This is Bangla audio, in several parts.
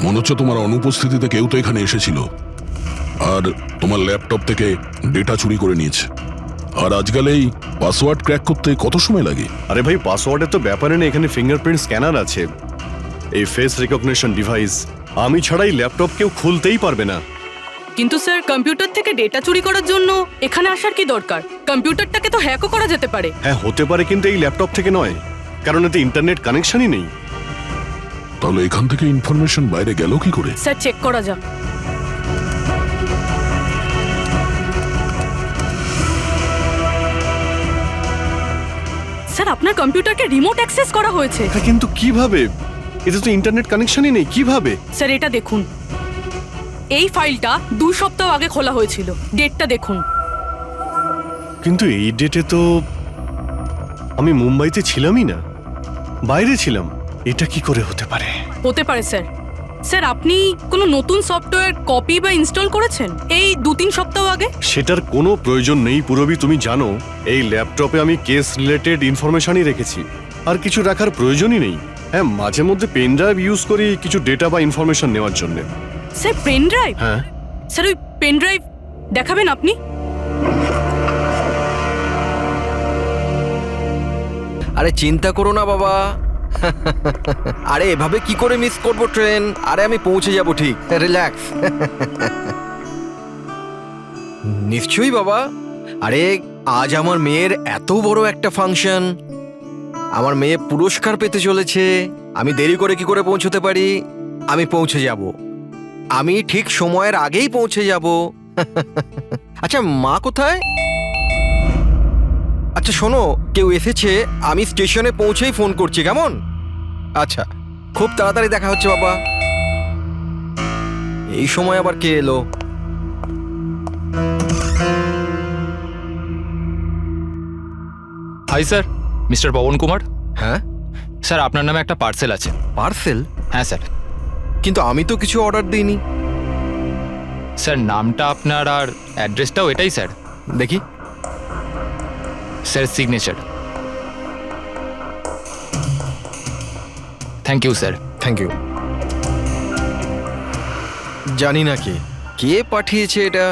মনে হচ্ছে তোমার অনুপস্থিতিতে কেউ তো এখানে এসেছিল আর তোমার ল্যাপটপ থেকে ডেটা চুরি করে নিয়েছে। আর আজকাল এই পাসওয়ার্ড ক্র্যাক করতে কত সময় লাগে? আরে ভাই, পাসওয়ার্ডের তো ব্যাপারে না, এখানে ফিঙ্গারপ্রিন্ট স্ক্যানার আছে, এই ফেস রিকগনিশন ডিভাইস, আমি ছাড়াই ল্যাপটপ কেউ খুলতেই পারবে না। কিন্তু স্যার কম্পিউটার থেকে ডেটা চুরি করার জন্য এখানে আসার কি দরকার? কম্পিউটারটাকে তো হ্যাকও করা যেতে পারে। হ্যাঁ হতে পারে, কিন্তু এই ল্যাপটপ থেকে নয়, কারণ এতে ইন্টারনেট কানেকশনই নেই। তাহলে এখান থেকে ইনফরমেশন বাইরে গেল কি করে? স্যার চেক করা যাক। স্যার আপনার কম্পিউটারকে রিমোট অ্যাক্সেস করা হয়েছে। হ্যাঁ, কিন্তু কিভাবে? এতে তো ইন্টারনেট কানেকশনই নেই, কিভাবে? স্যার এটা দেখুন, এই ফাইলটা 2 সপ্তাহ আগে খোলা হয়েছিল, ডেটটা দেখুন। কিন্তু এই ডেটে তো আমি মুম্বাইতে ছিলামই না, বাইরে ছিলাম। এটা কি করে হতে পারে? হতে পারে স্যার। স্যার আপনি কোনো নতুন সফটওয়্যার কপি বা ইনস্টল করেছেন এই 2-3 সপ্তাহ আগে? সেটার কোনো প্রয়োজন নেই পুরবি, তুমি জানো এই ল্যাপটপে আমি কেস রিলেটেড ইনফরমেশনই রেখেছি, আর কিছু রাখার প্রয়োজনই নেই। হ্যাঁ, মাঝে মধ্যে পেন ড্রাইভ ইউজ করি কিছু ডেটা বা ইনফরমেশন নেওয়ার জন্য। Sir pen drive? হ্যাঁ স্যার ওই পেন ড্রাইভ দেখাবেন আপনি? আরে চিন্তা করো না বাবা। আরে এভাবে কি করে মিস করব ট্রেন? আরে আমি পৌঁছে যাব ঠিক, রিল্যাক্স। নিশ্চয়ই বাবা। আরে আজ আমার মেয়ের এত বড় একটা ফাংশন, আমার মেয়ে পুরস্কার পেতে চলেছে, আমি দেরি করে কি করে পৌঁছতে পারি? আমি পৌঁছে যাব, আমি ঠিক সময়ের আগেই পৌঁছে যাব। আচ্ছা মা কোথায়? আচ্ছা শোনো, কেউ এসেছে, আমি স্টেশনে পৌঁছেই ফোন করছি, কেমন? আচ্ছা, খুব তাড়াতাড়ি দেখা হচ্ছে বাবা। এই সময় আবার কে এলো? Hi sir, mister Pavan Kumar. হ্যাঁ স্যার আপনার নামে একটা পার্সেল আছে। পার্সেল? হ্যাঁ স্যার। কিন্তু আমি তো কিছু অর্ডার দিইনি। স্যার নামটা আপনার আর অ্যাড্রেসটাও এটাই স্যার। দেখি। Sir signature. Thank you sir. Thank you. জানি না কে কে পাঠিয়েছে এটা।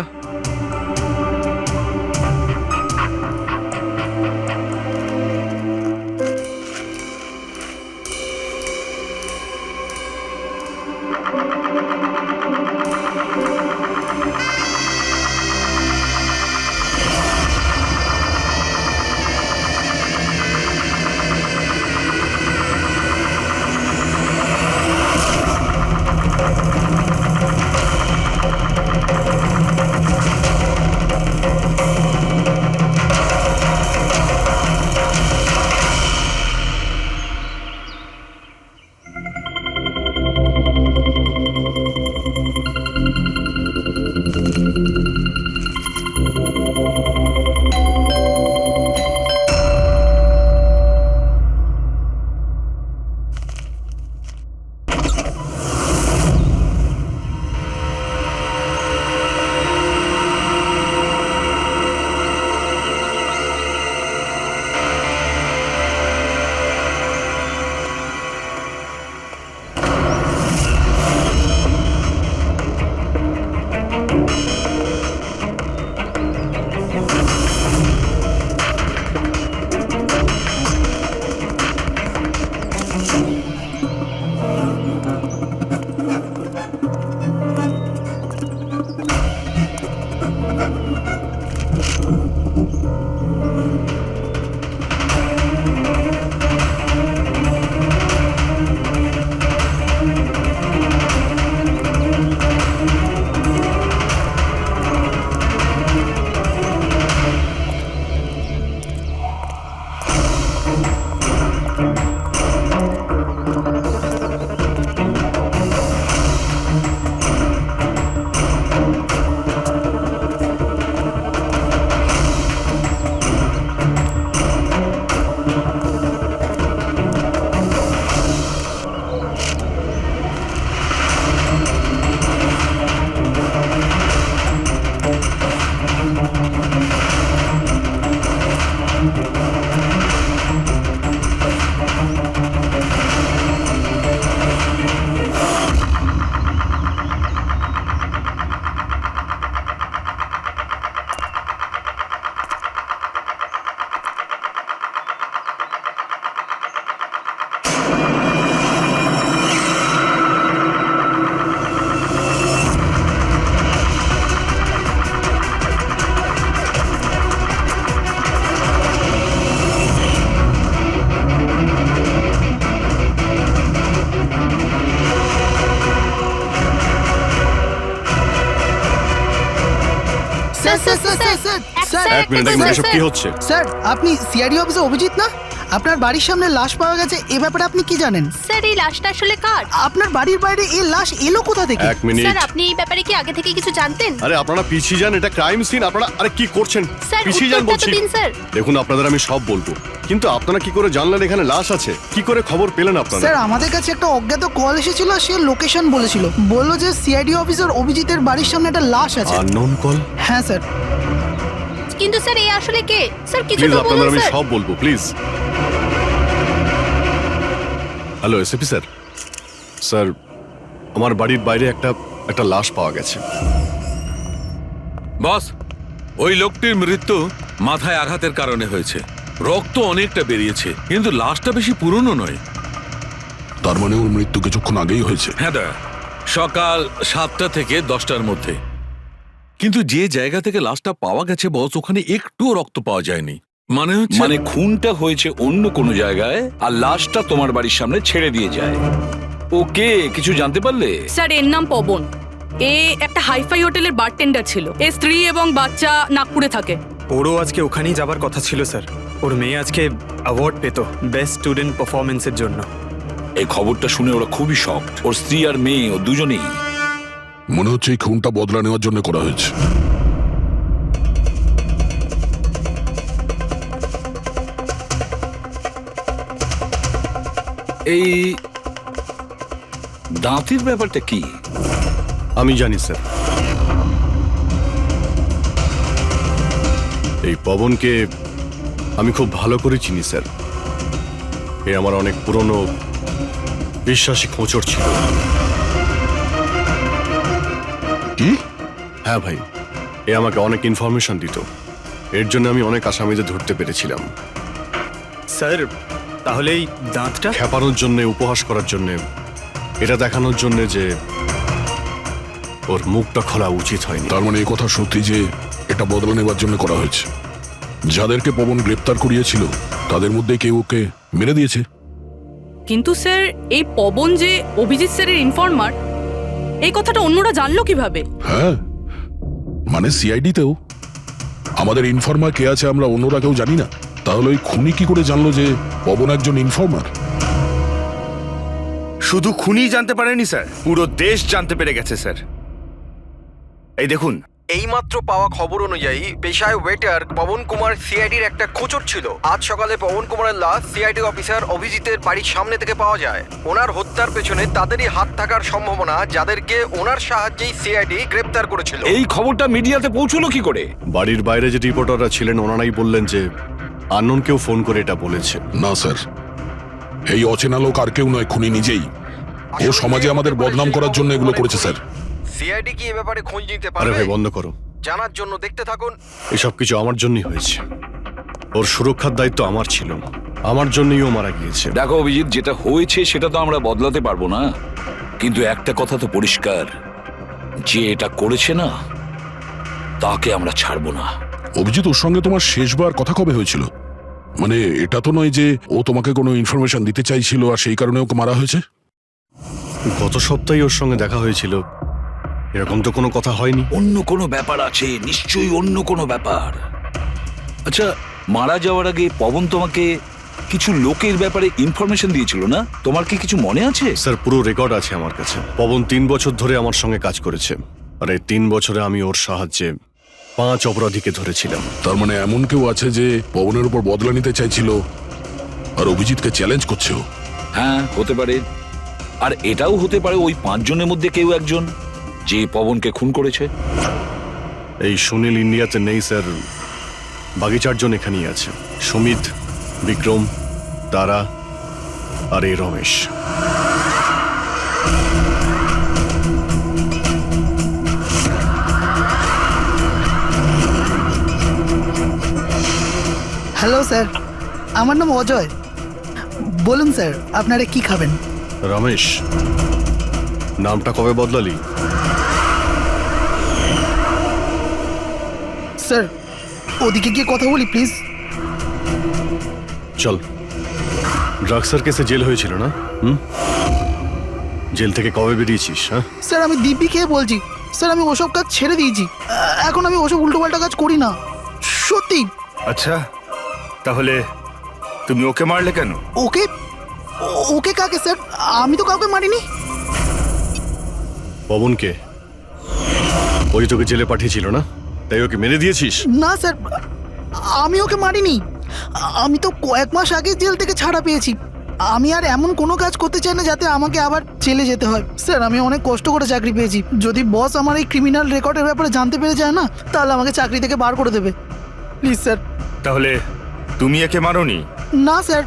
এক মিনিট এসব কি হচ্ছে? স্যার আপনি সিআইডি অফিসে অভিজিৎ না? আপনার বাড়ির সামনে লাশ পাওয়া গেছে, এ ব্যাপারে আপনি কি জানেন? স্যার এই লাশটা আসলে কার? আপনার বাড়ির বাইরে এই লাশ এলো কোথা থেকে? এক মিনিট। স্যার আপনি এই ব্যাপারে কি আগে থেকে কিছু জানতেন? আরে আপনারা পিছিয়ে যান, এটা ক্রাইম সিন। আপনারা আরে কি করছেন? স্যার পিছিয়ে যান উত্তরটা তো বলছি। দিন স্যার। দেখুন আপনাদের আমি সব বলবো, কিন্তু আপনারা কি করে জানলেন এখানে লাশ আছে? কি করে খবর পেলেন আপনারা? স্যার আমাদের কাছে একটা অজ্ঞাত কল এসেছিল, সে লোকেশন বলেছিল, বললো যে সিআইডি অফিসার অভিজিতের বাড়ির সামনে একটা লাশ আছে। Unknown call? হ্যাঁ স্যার। কিন্তু স্যার এই আসলে কে? স্যার কিছু প্লিজ তো আপনাদের বলুন আমি স্যার। সব বলবো please. Hello SP sir. Sir আমার বাড়ির বাইরে একটা লাশ পাওয়া গেছে। বস, ওই লোকটির মৃত্যু মাথায় আঘাতের কারণে হয়েছে। রক্ত অনেকটা বেরিয়েছে, কিন্তু লাশটা বেশি পুরনো নয়। তার মানে ওর মৃত্যু কিছুক্ষণ আগেই হয়েছে। হ্যাঁ দা, সকাল 7টা থেকে 10টার মধ্যে। কিন্তু যে জায়গা থেকে লাশটা পাওয়া গেছে বস, ওখানে একটুও রক্ত পাওয়া যায়নি। মানে খুনটা হয়েছে অন্য কোনো জায়গায় আর লাশটা তোমার বাড়ির সামনে ছেড়ে দিয়ে যায়। ওকে কিছু জানতে পারলে? স্যার এর নাম পবন। এ একটা হাইফাই হোটেলের বারটেন্ডার ছিল। এর স্ত্রী এবং বাচ্চা নাগপুরে থাকে। ওরও আজকে ওখানেই যাবার কথা ছিল স্যার। ওর মেয়ে আজকে অ্যাওয়ার্ড পেত বেস্ট স্টুডেন্ট পারফরমেন্সের জন্য। এই খবরটা শুনে ওরা খুবই শকড। ওর স্ত্রী আর মেয়ে ও দুজনেই। মনে হচ্ছে এই খুনটা বদলা নেওয়ার জন্য করা হয়েছে। এই দাঁতের ব্যাপারটা কি? আমি জানি স্যার। এই পবনকে আমি খুব ভালো করে চিনি স্যার। এ আমার অনেক পুরনো বিশ্বাসী খোঁচর ছিল। কি? হ্যাঁ ভাই, এ আমাকে অনেক ইনফরমেশন দিত। এর জন্য আমি অনেক আসামিদের ধরতে পেরেছিলাম। স্যার তাহলে এই দাঁতটা? খেপানোর জন্য, উপহাস করার জন্য, এটা দেখানোর জন্য যে ওর মুখটা খোলা উচিত হয়নি। তার মানে এই কথা সত্যি যে এটা বদলা নেবার জন্য করা হয়েছে। যাদেরকে পবন গ্রেপ্তার করিয়েছিল তাদের মধ্যে কেউ ওকে মেরে দিয়েছে। কিন্তু স্যার এই পবন যে অভিজিৎ স্যারের ইনফর্মার, এই কথাটা অন্যরা জানলো কিভাবে? হ্যাঁ, মানে সিআইডিতেও আমাদের ইনফর্মার কে আছে আমরা অন্যরা কেউ জানি না। তাহলে ওই খুনি কি করে জানলো যে পবন একজন ইনফর্মার? শুধু খুনি জানতে পারেনি স্যার, পুরো দেশ জানতে পেরে গেছে স্যার। এই দেখুন, এইমাত্র পাওয়া খবর অনুযায়ী পেশায় ওয়েটার পবন কুমার সিআইডির একটা খোঁচর ছিল। আজ সকালে পবন কুমারের লাশ সিআইডি অফিসার অভিজিতের বাড়ির সামনে থেকে পাওয়া যায়। ওনার হত্যার পেছনে তাদেরই হাত থাকার সম্ভাবনা, যাদেরকে ওনার সাহায্যেই সিআইডি গ্রেপ্তার করেছিল। এই খবরটা মিডিয়াতে পৌঁছলো কি করে? বাড়ির বাইরে যে রিপোর্টাররা ছিলেন ওনারাই বললেন যে আননোন কেউ ফোন করে এটা বলেছে। না স্যার, এই অচেনা লোক আর কেউ নয়, খুনি নিজেই। ও সমাজে আমাদের বদনাম করার জন্য এগুলো করেছে স্যার। সিআইডি কি এ ব্যাপারে খোঁজ নিতে আরে পারবে? ভাই বন্ধ করো। জানার জন্য দেখতে থাকুন। এসব কিছু আমার জন্যই হয়েছে। ওর সুরক্ষার দায়িত্ব আমার ছিল, আমার জন্যই ও মারা গিয়েছে। দেখো অভিজিৎ, যেটা হয়েছে সেটা তো আমরা বদলাতে পারবো না, কিন্তু একটা কথা তো পরিষ্কার, যে এটা করেছে না তাকে আমরা ছাড়বো না। অভিজিৎ, ওর সঙ্গে তোমার শেষবার কথা কবে হয়েছিল? মানে এটা তো নয় যে ও তোমাকে কোনো ইনফরমেশন দিতে চাইছিল আর সেই কারণে ওকে মারা হয়েছে? গত সপ্তাহে ওর সঙ্গে দেখা হয়েছিল, এরকম তো কোনো কথা হয়নি। অন্য কোনো ব্যাপার আছে, নিশ্চয়ই অন্য কোনো ব্যাপার। আচ্ছা, মারা যাওয়ার আগে পবন তোমাকে কিছু লোকের ব্যাপারে ইনফরমেশন দিয়েছিল না? তোমার কি কিছু মনে আছে? স্যার পুরো রেকর্ড আছে আমার কাছে। পবন 3 বছর ধরে আমার সঙ্গে কাজ করেছে, আর এই 3 বছরে আমি ওর সাহায্যে 5 অপরাধীকে ধরেছিলাম। তার মানে এমন কেউ আছে যে পবনের উপর বদলা নিতে চাইছিল আর অভিজিৎকে চ্যালেঞ্জ করছে ও? হ্যাঁ, হতে পারে। আর এটাও হতে পারে ওই 5 জনের মধ্যে কেউ একজন যে পবনকে খুন করেছে। এই সুনীল ইন্ডিয়াতে নেই স্যার, বাকি 4 জন এখানেই আছে। সুমিত, বিক্রম, তারা আর এই রমেশ। হ্যালো স্যার, আমার নাম অজয়। বলুন স্যার, আপনারা কি খাবেন? রমেশ, নামটা কবে বদলালি? স্যার ওদিকে গিয়ে কথা বলি প্লিজ। চল। ড্রাগসের কেসে জেল হয়েছিল না? জেল থেকে কবে বেরিয়েছিস? হ্যাঁ স্যার আমি দিব্যি খেয়ে বলছি, স্যার আমি ওসব কাজ ছেড়ে দিয়েছি। এখন আমি ওসব উল্টোপাল্টা কাজ করি না। সত্যি। আচ্ছা, তাহলে তুমি ওকে মারলে কেন? ওকে? ওকে কাকে স্যার? আমি তো কাউকে মারিনি। পবনকে? ওই তোকে জেলে পাঠিয়েছিল না, তাই ওকে মেরে দিয়েছিস? না স্যার, আমি ওকে মারিনি। আমি তো কয়েক মাস আগে জেল থেকে ছাড়া পেয়েছি। আমি আর এমন কোনো কাজ করতে চাই না যাতে আমাকে আবার জেলে যেতে হয়। স্যার, আমি অনেক কষ্ট করে চাকরি পেয়েছি। যদি বস আমার এই ক্রিমিনাল রেকর্ডের ব্যাপারে জানতে পেরে যায় না, তাহলে আমাকে চাকরি থেকে বার করে দেবে। Please sir. তাহলে তুমি একে মারোনি? না স্যার।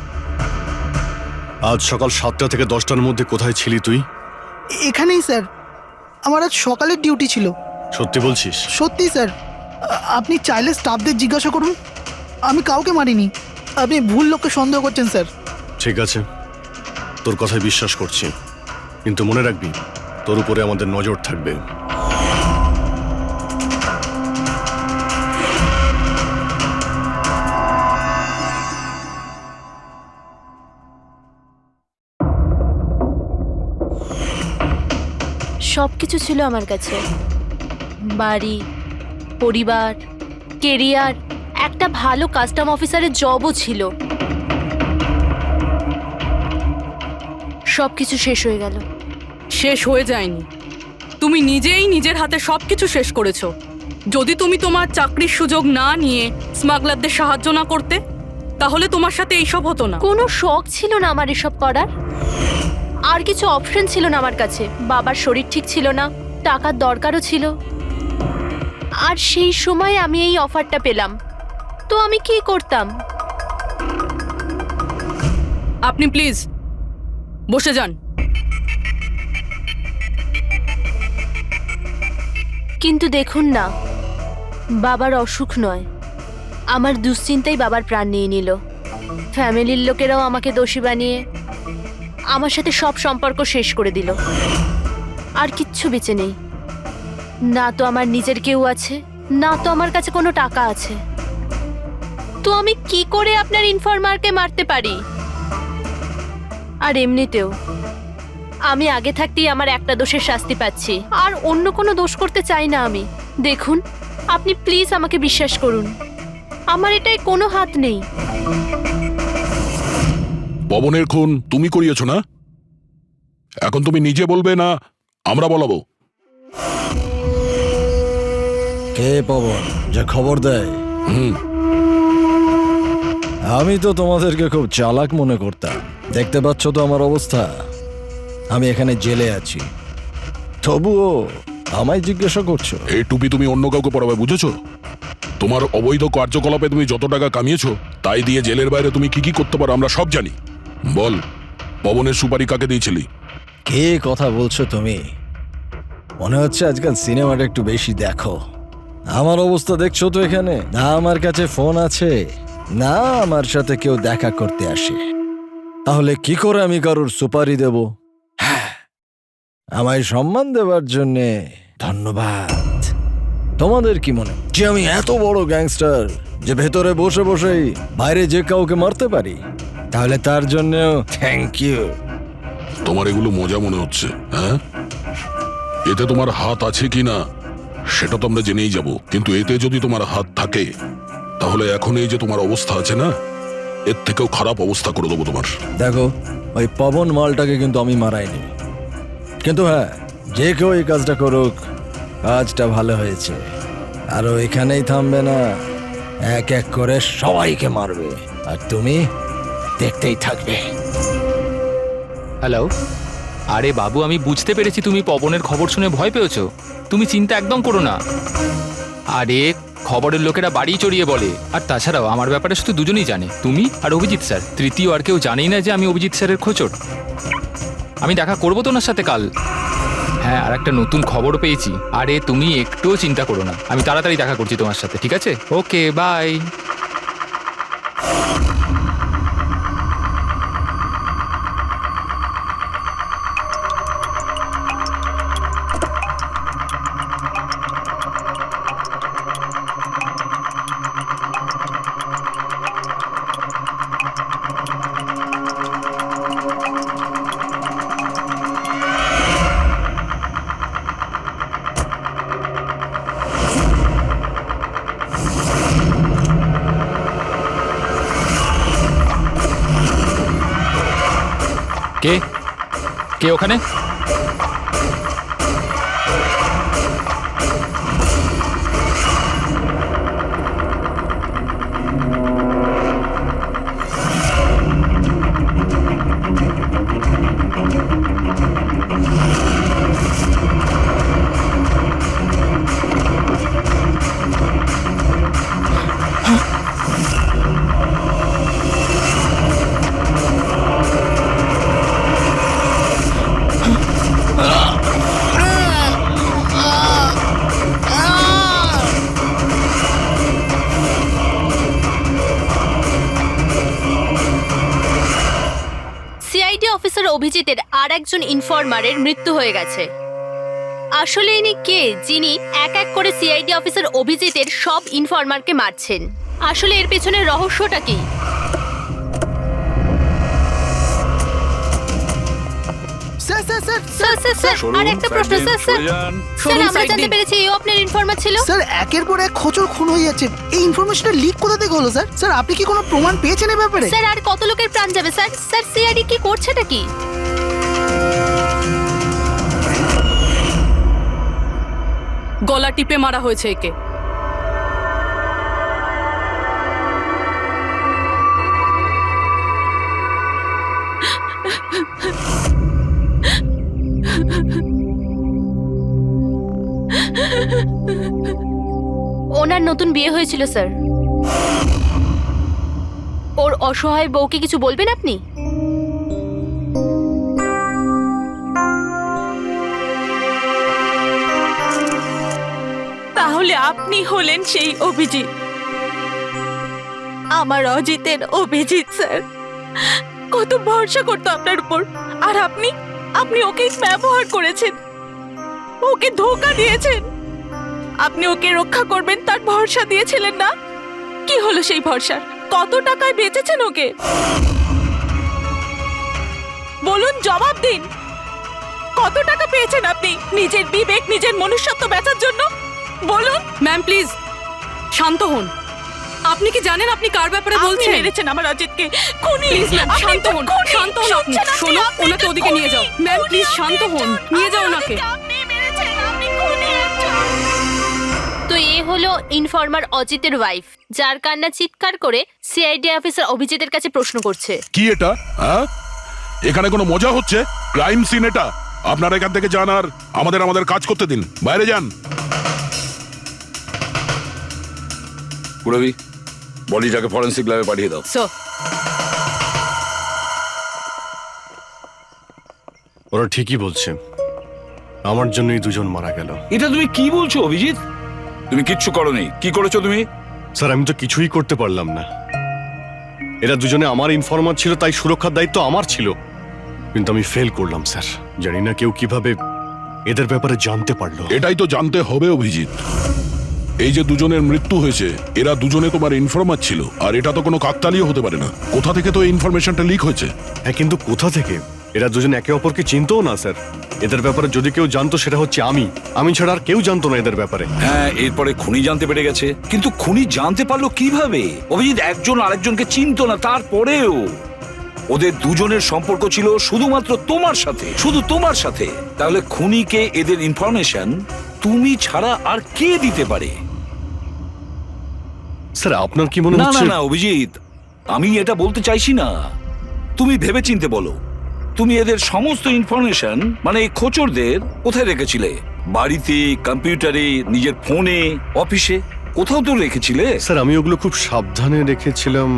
আজ সকাল 7টা থেকে 10টার মধ্যে কোথায় ছিলি তুই? এখানেই স্যার। আমার আজ সকালের ডিউটি ছিল। সত্যি বলছিস? সত্যি স্যার। আপনি চাইলে স্টাফদের জিজ্ঞাসা করুন, আমি কাউকে মারিনি। আপনি ভুল লোককে সন্দেহ করছেন স্যার। ঠিক আছে, তোর কথায় বিশ্বাস করছি, কিন্তু মনে রাখবি তোর উপরে আমাদের নজর থাকবে। সব কিছু ছিল আমার কাছে, বাড়ি, পরিবার, কেরিয়ার, একটা ভালো কাস্টম অফিসারের জবও ছিল। সব কিছু শেষ হয়ে গেল। শেষ হয়ে যায়নি, তুমি নিজেই নিজের হাতে সবকিছু শেষ করেছো। যদি তুমি তোমার চাকরির সুযোগ না নিয়ে স্মাগলারদের সাহায্য না করতে, তাহলে তোমার সাথে এইসব হতো না। কোনো শখ ছিল না আমার এসব করার, আর কিছু অপশন ছিল না আমার কাছে। বাবার শরীর ঠিক ছিল না, টাকার দরকারও ছিল, আর সেই সময় আমি এই অফারটা পেলাম, তো আমি কি করতাম? আপনি প্লিজ বসে যান। কিন্তু দেখুন না, বাবার অসুখ নয়, আমার দুশ্চিন্তাই বাবার প্রাণ নিয়ে নিল। ফ্যামিলির লোকেরাও আমাকে দোষী বানিয়ে আমার সাথে সব সম্পর্ক শেষ করে দিল। আর কিচ্ছু বেঁচে নেই, না তো আমার নিজের কেউ আছে, না তো আমার কাছে কোনো টাকা আছে। তো আমি কি করে আপনার ইনফরমারকে মারতে পারি? আর এমনিতেও আমি আগে থাকতেই আমার একটা দোষের শাস্তি পাচ্ছি, আর অন্য কোনো দোষ করতে চাই না আমি। দেখুন, আপনি প্লিজ আমাকে বিশ্বাস করুন, আমার এটায় কোনো হাত নেই। পবনের খুন তুমি করিয়েছো না? এখন তুমি নিজে বলবে না আমরা বলাবো? কে পবন যে খবর দেয়? আমি তো তোমাদেরকে খুব চালাক মনে করতাম। দেখতে পাচ্ছ তো আমার অবস্থা, আমি এখানে জেলে আছি, তবুও আমায় জিজ্ঞাসা করছো? এই টুপি তুমি অন্য কাউকে পরাবে, বুঝেছো? তোমার অবৈধ কার্যকলাপে তুমি যত টাকা কামিয়েছো, তাই দিয়ে জেলের বাইরে তুমি কি কি করতে পারো আমরা সব জানি। বল, পবনের সুপারি কাকে দিয়েছিলি? কে কথা বলছো তুমি? মনে হচ্ছে আজকাল সিনেমাটা একটু বেশি দেখো। আমার অবস্থা দেখছো তো এখানে, না আমার কাছে ফোন আছে, না আমার সাথে কেউ দেখা করতে আসে। তাহলে কি করে আমি কারোর সুপারি দেব? আমায় সম্মান দেওয়ার জন্যে ধন্যবাদ। তোমাদের কি মনে যে আমি এত বড় গ্যাংস্টার যে ভেতরে বসে বসেই বাইরে যে কাউকে মারতে পারি? তাহলে তার জন্যও থ্যাংক ইউ। তোমার এগুলো মজা মনে হচ্ছে, হ্যাঁ? এতে তোমার হাত আছে কি না সেটা তো আমরা জেনেই যাব, কিন্তু এতে যদি তোমার হাত থাকে তাহলে এখন এই যে তোমার অবস্থা আছে না, এর থেকেও খারাপ অবস্থা করে দেবো তোমার। দেখো, ওই পবন মালটাকে কিন্তু আমি মারাইনি, কিন্তু হ্যাঁ, যে কেউ এই কাজটা করুক, কাজটা ভালো হয়েছে। আর ও এখানেই থামবে না, এক এক করে সবাইকে মারবে, আর তুমি দেখতেই থাকবে। হ্যালো, আরে বাবু, আমি বুঝতে পেরেছি তুমি পবনের খবর শুনে ভয় পেয়েছো। তুমি চিন্তা একদম করো না। আরে খবরের লোকেরা বাড়ি চড়িয়ে বলে, আর তাছাড়াও আমার ব্যাপারে শুধু দুজনেই জানে, তুমি আর অভিজিৎ স্যার। তৃতীয় আর কেউ জানেই না যে আমি অভিজিৎ স্যারের খোঁচর। আমি দেখা করবো তো ওনার সাথে কাল। হ্যাঁ, আর একটা নতুন খবরও পেয়েছি। আরে তুমি একটুও চিন্তা করো না, আমি তাড়াতাড়ি দেখা করছি তোমার সাথে, ঠিক আছে? ওকে, বাই। কে কে ওখানে? সিআইডি অফিসার অভিজিতের আর একজন ইনফরমারের মৃত্যু হয়ে গেছে। আসলে ইনি কে যিনি এক এক করে সিআইডি অফিসার অভিজিতের সব ইনফরমারকে মারছেন? আসলে এর পেছনের রহস্যটা কি? Sir sir sir sir sir sir আর একটা প্রশ্ন স্যার স্যার স্যার আমরা জানতে পেরেছি এই আপনার ইনফরমার ছিল। স্যার একের পর এক খোঁচর খুন হয়ে যাচ্ছে, এই ইনফরমেশনটা লিক কোথা থেকে হলো স্যার? স্যার আপনি কি কোনো প্রমাণ পেয়েছেন এই ব্যাপারে? স্যার আর কত লোকের প্রাণ যাবে স্যার? স্যার সিআইডি কি করছেটা কি? গলা টিপে মারা হয়েছে একে। ওনার নতুন বিয়ে হয়েছিল স্যার। ওর অসহায় বউকে কিছু বলবেন আপনি? তাহলে আপনি হলেন সেই অভিজিৎ, আমার অজিতের অভিজিৎ স্যার। কত ভরসা করতো আপনার উপর, আর আপনি আপনি ওকে ব্যবহার করেছেন, ওকে ধোঁকা দিয়েছেন। আপনি ওকে রক্ষা করবেন তার ভরসা দিয়েছিলেন না? কি হলো সেই ভরসার? কত টাকায় বেচেছেন ওকে? বলুন, জবাব দিন। কত টাকা পেয়েছেন আপনি নিজের বিবেক, নিজের মনুষ্যত্ব বেচার জন্য? বলুন। ম্যাম প্লিজ শান্ত হন। আপনি কি জানেন আপনি কার ব্যাপারে আপনি বলছেন? মেরেছেন আমার অজিতকে। খুনি। প্লিজ ম্যাম আপনি শান্ত তো হন, খুনি। শান্ত হন আপনি। শুনছেন আপনি? শোনো, আপনি ওনাকে তো ওদিকে নিয়ে যাও। খুনি। ম্যাম খুনি প্লিজ শান্ত আপনি হন, একজন। নিয়ে যাও আমার ওনাকে। অজিতকে আপনি মেরেছেন, আপনি খুনি একজন। তো এ হলো ইনফরমার অজিতের ওয়াইফ, যার কান্না চিৎকার করে সিআইডি অফিসার অভিজিতের কাছে প্রশ্ন করছে। কি এটা? হ্যাঁ, এখানে কোনো মজা হচ্ছে? ক্রাইম সিন এটা। আপনারা এখান থেকে যান আর আমাদের কাজ করতে দিন। বাইরে যান। পুরবি, বডিটাকে ফরেন্সিক ল্যাবে পাঠিয়ে দাও। স্যার ওরা ঠিকই বলছে, আমার জন্যই দুজন মারা গেল। এটা তুমি কি বলছো অভিজিৎ? তুমি কিচ্ছু করোনি। কি করেছো তুমি? স্যার আমি তো কিছুই করতে পারলাম না। এরা দুজনে আমার ইনফরমার ছিল, তাই সুরক্ষার দায়িত্ব আমার ছিল। কিন্তু আমি ফেল করলাম স্যার। জানি না কেউ কিভাবে এদের ব্যাপারে জানতে পারলো। এটাই তো জানতে হবে অভিজিৎ। এই যে দুজনের মৃত্যু হয়েছে, এরা দুজনে তোমার ইনফরমার ছিল, আর এটা তো কোনো কাকতালীয় হতে পারে না। কোথা থেকে তো এই ইনফরমেশনটা লিক হয়েছে? হ্যাঁ, কিন্তু কোথা থেকে? এরা দুজন একে অপরকে চিনতও না স্যার। এদের ব্যাপারে যদি কেউ জানতো সেটা হচ্ছে আমি ছাড়া আর কেউ জানতো না এদের ব্যাপারে। হ্যাঁ, এরপরে খুনি জানতে পেরে গেছে। কিন্তু খুনি জানতে পারলো কিভাবে? অভিজিৎ একজন আরেকজনকে চিনতো না, তারপরেও ওদের দুজনের সম্পর্ক ছিল শুধুমাত্র তোমার সাথে, শুধু তোমার সাথে। তাহলে খুনিকে এদের ইনফরমেশন তুমি ছাড়া আর কে দিতে পারে? স্যার আপনার কি মনে না না হচ্ছে? না অভিজিৎ, আমি এটা বলতে চাইছি না। তুমি ভেবেচিন্তে বলো, তুমি এদের সমস্ত ইনফরমেশন মানে এই খোঁচরদের কোথায় রেখেছিলে? বাড়িতে, কম্পিউটারে, নিজের ফোনে, অফিসে, কোথাও তো রেখেছিলে। স্যার আমি ওগুলো খুব সাবধানে রেখেছিলাম।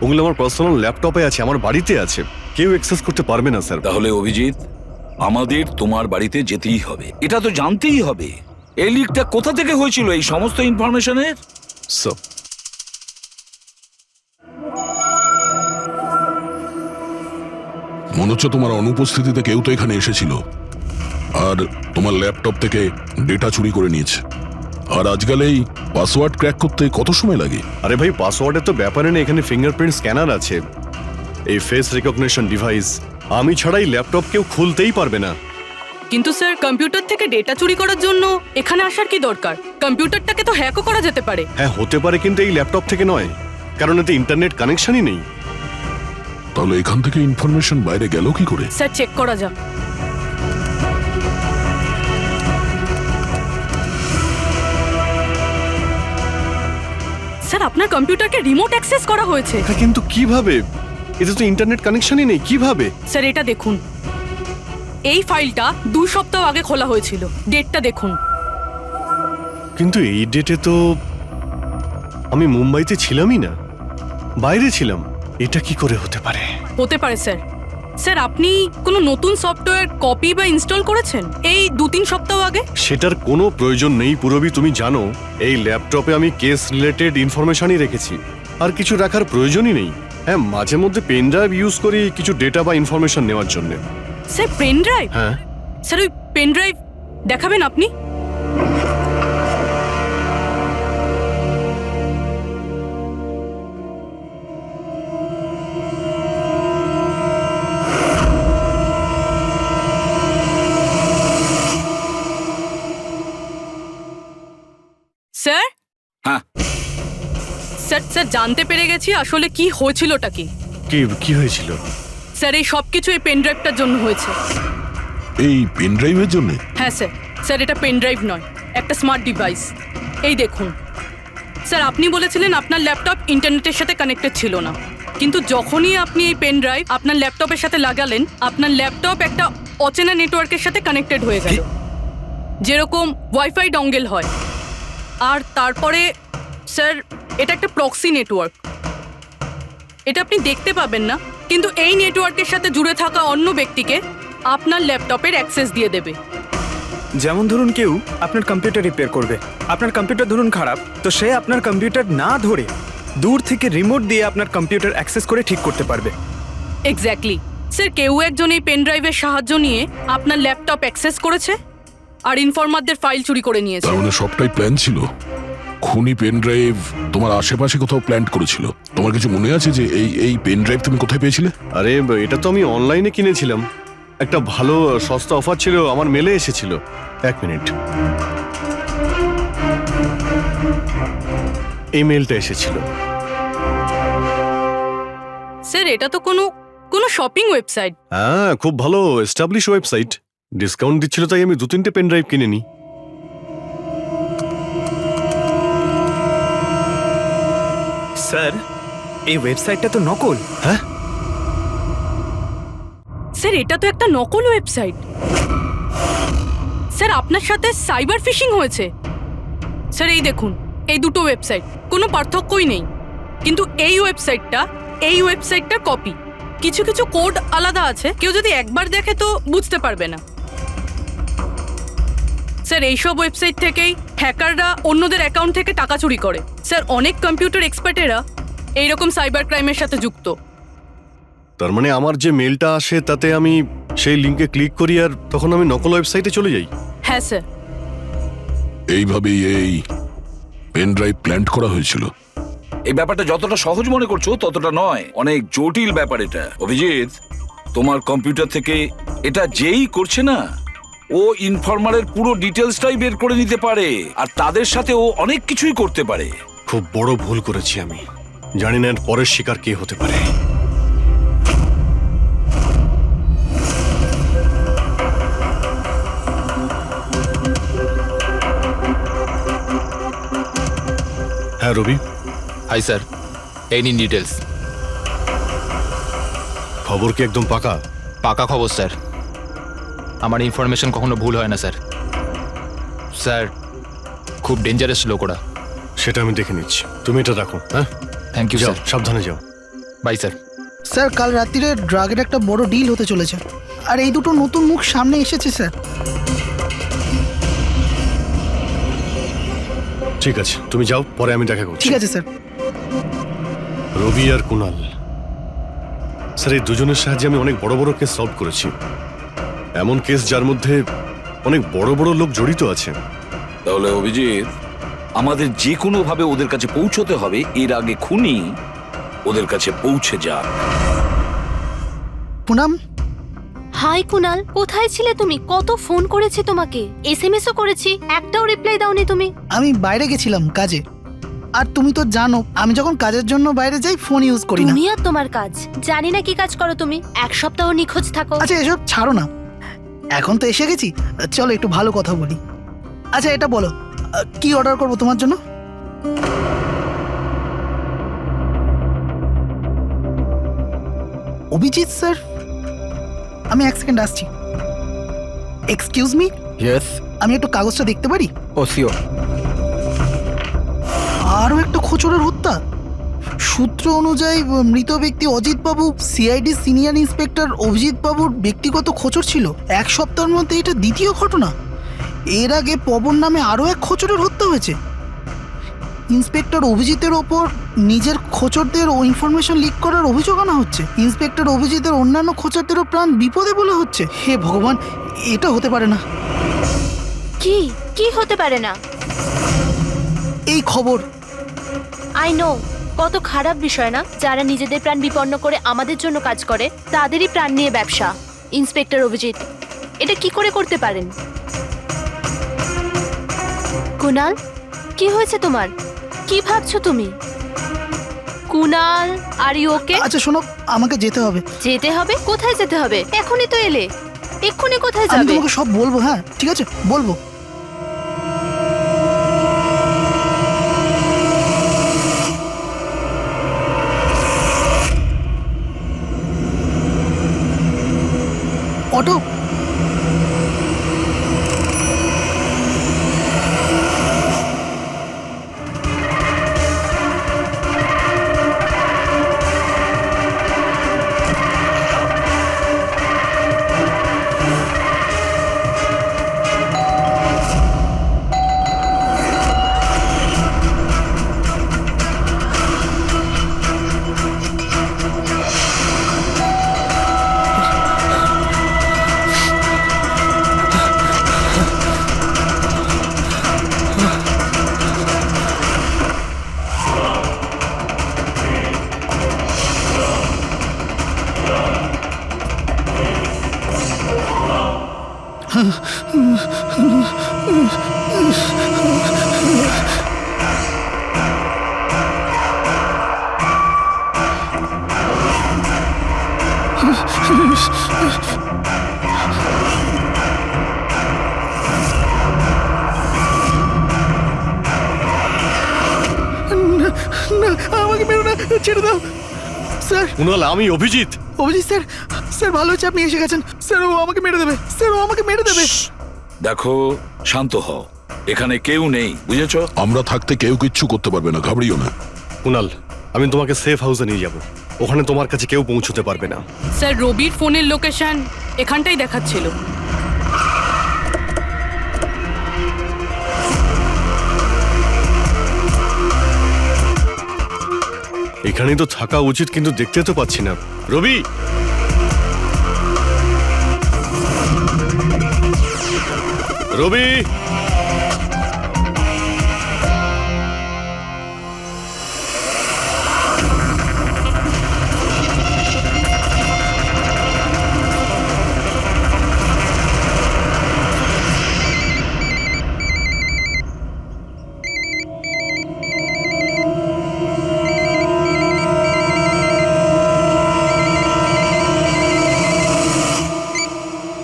ওগুলো আমার পার্সোনাল ল্যাপটপে আছে, আমার বাড়িতে আছে। কেউ অ্যাক্সেস করতে পারবে না স্যার। তাহলে অভিজিৎ, আমাদের তোমার বাড়িতে যেতেই হবে, এটা তো জানতেই হবে এই লিকটা কোথা থেকে হয়েছিল এই সমস্ত ইনফরমেশনের। স্যার মনে হচ্ছে তোমার অনুপস্থিতিতে কেউ তো এখানে এসেছিল আর তোমার ল্যাপটপ থেকে ডেটা চুরি করে নিয়েছে। আর আজকাল এই পাসওয়ার্ড ক্র্যাক করতে কত সময় লাগে? আরে ভাই, পাসওয়ার্ডের তো ব্যাপারে না, এখানে ফিঙ্গারপ্রিন্ট স্ক্যানার আছে, এই ফেস রিকগনিশন ডিভাইস। আমি ছাড়াই ল্যাপটপ কেউ খুলতেই পারবে না। কিন্তু স্যার কম্পিউটার থেকে ডেটা চুরি করার জন্য এখানে আসার কি দরকার? কম্পিউটারটাকে তো হ্যাকও করা যেতে পারে। হ্যাঁ হতে পারে, কিন্তু এই ল্যাপটপ থেকে নয়, কারণ এতে ইন্টারনেট কানেকশনই নেই। তাহলে এখান থেকে ইনফরমেশন বাইরে গেল কি করে? স্যার চেক করা যাক। স্যার আপনার কম্পিউটারকে রিমোট অ্যাক্সেস করা হয়েছে। হ্যাঁ, কিন্তু কিভাবে? এতে তো ইন্টারনেট কানেকশনই নেই, কিভাবে? স্যার এটা দেখুন, এই ফাইলটা 2 সপ্তাহ আগে খোলা হয়েছিল। ডেটটা দেখুন। কিন্তু এই ডেটে তো আমি মুম্বাইতে ছিলামই না, বাইরে ছিলাম। এটা কি করে হতে পারে? হতে পারে স্যার। স্যার আপনি কোনো নতুন সফটওয়্যার কপি বা ইনস্টল করেছেন এই 2-3 সপ্তাহ আগে? সেটার কোনো প্রয়োজন নেই পুরবি, তুমি জানো এই ল্যাপটপে আমি কেস রিলেটেড ইনফরমেশনই রেখেছি, আর কিছু রাখার প্রয়োজনই নেই। হ্যাঁ, মাঝে মধ্যে পেন ড্রাইভ ইউজ করি কিছু ডেটা বা ইনফরমেশন নেওয়ার জন্য। Sir pen drive? হ্যাঁ স্যার ওই পেন ড্রাইভ দেখাবেন আপনি? স্যার হ্যাঁ স্যার স্যার জানতে পেরে গেছি আসলে কি হয়েছিলটা কি। কি কি হয়েছিল? স্যার এই সবকিছু এই পেন ড্রাইভটার জন্য হয়েছে। এই পেন ড্রাইভের জন্য? হ্যাঁ স্যার। স্যার এটা পেন ড্রাইভ নয়, একটা স্মার্ট ডিভাইস। এই দেখুন স্যার, আপনি বলেছিলেন আপনার ল্যাপটপ ইন্টারনেটের সাথে কানেক্টেড ছিল না, কিন্তু যখনই আপনি এই পেন ড্রাইভ আপনার ল্যাপটপের সাথে লাগালেন, আপনার ল্যাপটপ একটা অচেনা নেটওয়ার্কের সাথে কানেক্টেড হয়ে গেল, যেরকম ওয়াইফাই ডঙ্গেল হয়। আর তারপরে স্যার এটা একটা প্রক্সি নেটওয়ার্ক। এটা আপনি দেখতে পাবেন না, কিন্তু এই নেটওয়ার্কের সাথে জুড়ে থাকা অন্য ব্যক্তিকে আপনার ল্যাপটপের অ্যাক্সেস দিয়ে দেবে। যেমন ধরুন কেউ আপনার কম্পিউটার রিপেয়ার করবে, আপনার কম্পিউটার ধরুন খারাপ, তো সে আপনার কম্পিউটার না ধরে দূর থেকে রিমোট দিয়ে আপনার কম্পিউটার অ্যাক্সেস করে ঠিক করতে পারবে। এক্স্যাক্টলি স্যার, কেউ একজন এই পেন ড্রাইভের সাহায্য নিয়ে আপনার ল্যাপটপ অ্যাক্সেস করেছে আর ইনফরমারদের ফাইল চুরি করে নিয়েছে। তার মানে সবটাই প্ল্যান ছিল। খুনি পেন ড্রাইভ তোমার আশেপাশে কোথাও প্ল্যান করেছিল। তোমার কিছু মনে আছে যে এই পেন ড্রাইভ তুমি কোথায় পেয়েছিলে? আরে এটা তো আমি অনলাইনে কিনেছিলাম, একটা ভালো সস্তা অফার ছিল, আমার মেলে এসেছিল। 1 মিনিট, এই মেলটা এসেছিল। স্যার এটা তো কোনো শপিং ওয়েবসাইট। হ্যাঁ, খুব ভালো এস্টাবলিশ ওয়েবসাইট, ডিসকাউন্ট দিচ্ছিল তাই আমি 2-3টে পেন ড্রাইভ কিনে নিই। স্যার এই ওয়েবসাইটটা তো নকল। হ্যাঁ স্যার এটা তো একটা নকল ওয়েবসাইট। স্যার আপনার সাথে সাইবার ফিশিং হয়েছে। স্যার এই দেখুন, এই দুটো ওয়েবসাইট কোনো পার্থক্যই নেই, কিন্তু এই ওয়েবসাইটটার কপি। কিছু কিছু কোড আলাদা আছে, কেউ যদি একবার দেখে তো বুঝতে পারবে না। স্যার এইসব ওয়েবসাইট থেকেই হ্যাকাররা অন্যদের অ্যাকাউন্ট থেকে টাকা চুরি করে। স্যার অনেক কম্পিউটার এক্সপার্টেরা এইরকম সাইবার ক্রাইমের সাথে যুক্ত। তার মানে আমার যে মেলটা আসে তাতে আমি সেই লিঙ্কে ক্লিক করি আর তখন আমি নকল ওয়েবসাইটে চলে যাই। হ্যাঁ স্যার। এইভাবেই এই পেন ড্রাইভ প্ল্যান করা হয়েছিল। এই ব্যাপারটা যতটা সহজ মনে করছো ততটা নয়, অনেক জটিল ব্যাপার এটা। অভিজিৎ, তোমার কম্পিউটার থেকে এটা যেই করছে না, ও ইনফরমারের পুরো ডিটেলসটাই বের করে নিতে পারে, আর তাদের সাথে ও অনেক কিছুই করতে পারে। খুব বড় ভুল করেছি আমি, জানি না এর পরের শিকার কে হতে পারে। হ্যাঁ রবি। হাই স্যার, এই নিন ডিটেলস। খবর কি একদম পাকা? পাকা খবর স্যার, আমার ইনফরমেশন কখনো ভুল হয় না স্যার। স্যার খুব ডেঞ্জারাস লোক ওরা। সেটা আমি দেখে নিচ্ছি, তুমি এটা রাখো। হ্যাঁ থ্যাংক ইউ যাও, স্যার। সাবধানে যাও। By sir. স্যার কাল রাত্রিরে ড্রাগের একটা বড় ডিল হতে চলেছে, আর এই দুটো নতুন মুখ সামনে এসেছে স্যার। ঠিক আছে, তুমি যাও, পরে আমি দেখা করছি। ঠিক আছে স্যার। রবি আর কুনাল, স্যার এই দুজনের সাহায্যে আমি অনেক বড় বড় কেস সলভ করেছি। এমন কেস যার মধ্যে অনেক বড় বড় লোক জড়িত আছে। তাহলে অভিজিৎ, আমাদের যে কোনো ভাবে ওদের কাছে পৌঁছতে হবে, এর আগে খুনি ওদের কাছে পৌঁছে যাক। পুনাম। হাই কুনাল, কোথায় ছিলে তুমি? কত ফোন করেছি তোমাকে, এসএমএসও করেছি, একটাও রিপ্লাই দাওনি তুমি। আমি বাইরে গেছিলাম কাজে। আর তুমি তো জানো আমি যখন কাজের জন্য বাইরে যাই ফোন ইউজ করি না। তুমি আর তোমার কাজ, জানি না কি কাজ করো তুমি, এক সপ্তাহ নিখোঁজ থাকো। আচ্ছা এসব ছাড়ো না, এখন তো এসে গেছি, চলো একটু ভালো কথা বলি। আচ্ছা এটা বলো, কি অর্ডার করবো তোমার জন্য? অভিজিৎ স্যার, আমি এক সেকেন্ড আসছি। Excuse me, yes. আমি একটু কাগজটা দেখতে পারি? ও শিওর। আরও একটা খোঁচরের হত্যা। সূত্র অনুযায়ী মৃত ব্যক্তি অজিত বাবু সিআইডি সিনিয়র ইন্সপেক্টর অভিজিৎ বাবুর ব্যক্তিগত খোঁচর ছিল। এক সপ্তাহের মধ্যে এটা দ্বিতীয় ঘটনা। এর আগে পবন নামে আরও এক খোঁচরের হত্যা হয়েছে। ইন্সপেক্টর অভিজিতের ওপর নিজের খোঁচরদের ও ইনফরমেশন লিক করার অভিযোগ আনা হচ্ছে। ইন্সপেক্টর অভিজিতের অন্যান্য খোঁচরদেরও প্রাণ বিপদে বলে হচ্ছে। হে ভগবান, এটা হতে পারে না। কি কি হতে পারে না? এই খবর আই নো, কত খারাপ বিষয় না? যারা নিজেদের প্রাণ বিপন্ন করে আমাদের জন্য কাজ করে তাদেরই প্রাণ নিয়ে ব্যবসা। ইন্সপেক্টর অভিজিৎ এটা কি করে করতে পারেন? কুনাল, কি হয়েছে তোমার? কি ভাবছো তুমি? Kunal, are you okay? আচ্ছা শোনো, আমাকে যেতে হবে। যেতে হবে? কোথায় যেতে হবে? এখনই তো এলে, এক্ষুনি কোথায় আমি যাবে? তোমাকে সব বলবো। হ্যাঁ ঠিক আছে, বলবো। অটো, না আমাকে মেরো না, ছেড়ে দাও স্যার। কুনাল, আমি অভিজিৎ। অভিজিৎ স্যার, স্যার ভালো হচ্ছে আপনি এসে গেছেন। স্যার ও আমাকে মেরে দেবে, স্যার ও আমাকে মেরে দেবে। দেখো, শান্ত হও, এখানে কেউ নেই, বুঝেছো? আমরা থাকতে কেউ কিচ্ছু করতে পারবে না, ঘাবড়িও না। কুনাল, আমি তোমাকে সেফ হাউসে নিয়ে যাব। ওখানে তোমার কাছে কেউ পৌঁছতে পারবে না। স্যার রবির ফোনের লোকেশন এখানটাই দেখাচ্ছিল। এখানেই তো থাকা উচিত, কিন্তু দেখতে তো পাচ্ছি না। রবি, রবি,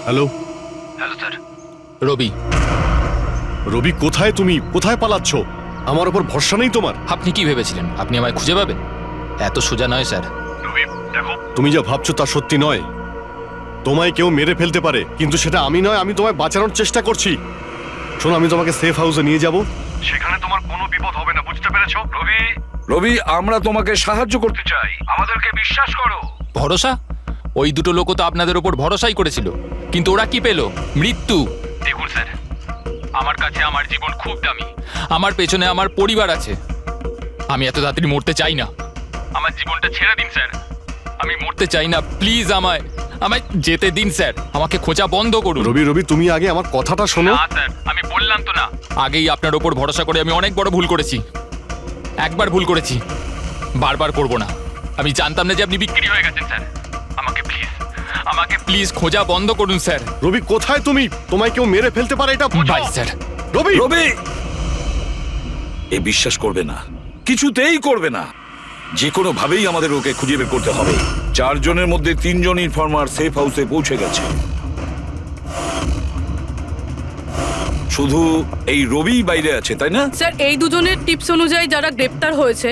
হ্যালো। রবি, রবি কোথায়? তুমি কোথায় পালাচ্ছ? আমার উপর ভরসা নেই তোমার? আপনি কি ভেবেছিলেন আপনি আমায় খুঁজে পাবেন? এত সোজা নয় স্যার। রবি দেখো, তুমি যা ভাবছো তা সত্যি নয়। তোমায় কেউ মেরে ফেলতে পারে, কিন্তু সেটা আমি নয়। আমি তোমায় বাঁচানোর চেষ্টা করছি। শোনো, আমি তোমাকে সেফ হাউসে নিয়ে যাব। সেখানে তোমার কোনো বিপদ হবে না, বুঝতে পেরেছো? রবি, রবি, আমরা তোমাকে সাহায্য করতে চাই, আমাদেরকে বিশ্বাস করো। ভরসা? ওই দুটো লোক তো আপনাদের ওপর ভরসাই করেছিল, কিন্তু ওরা কি পেল? মৃত্যু। দেখুন স্যার, আমার কাছে আমার জীবন খুব দামি। আমার পেছনে আমার পরিবার আছে। আমি এত তাড়াতাড়ি মরতে চাই না। আমার জীবনটা ছেড়ে দিন স্যার, আমি মরতে চাই না। প্লিজ আমায় আমায় যেতে দিন স্যার, আমাকে খোঁজা বন্ধ করুন। রবি, রবি তুমি আগে আমার কথাটা শোনো। না স্যার, আমি বললাম তো না, আগেই আপনার ওপর ভরসা করে আমি অনেক বড় ভুল করেছি। একবার ভুল করেছি, বারবার করব না। আমি জানতাম না যে আপনি বিক্রি হয়ে গেছেন স্যার। আমাকে প্লিজ খোঁজা বন্ধ করুন স্যার। রবি কোথায় তুমি? তোমায় কেউ মেরে ফেলতে পারে, এটা বোঝো। By sir. রবি, রবি, এ বিশ্বাস করবে না, কিছুতেই করবে না। যে কোনো ভাবেই আমাদের ওকে খুঁজে বের করতে হবে। 4 জনের মধ্যে 3 জন ইনফর্মার সেফ হাউসে পৌঁছে গেছে। শুধু এই রবি বাইরে আছে, তাই না? স্যার, এই দুজনের টিপস অনুযায়ী যারা গ্রেপ্তার হয়েছে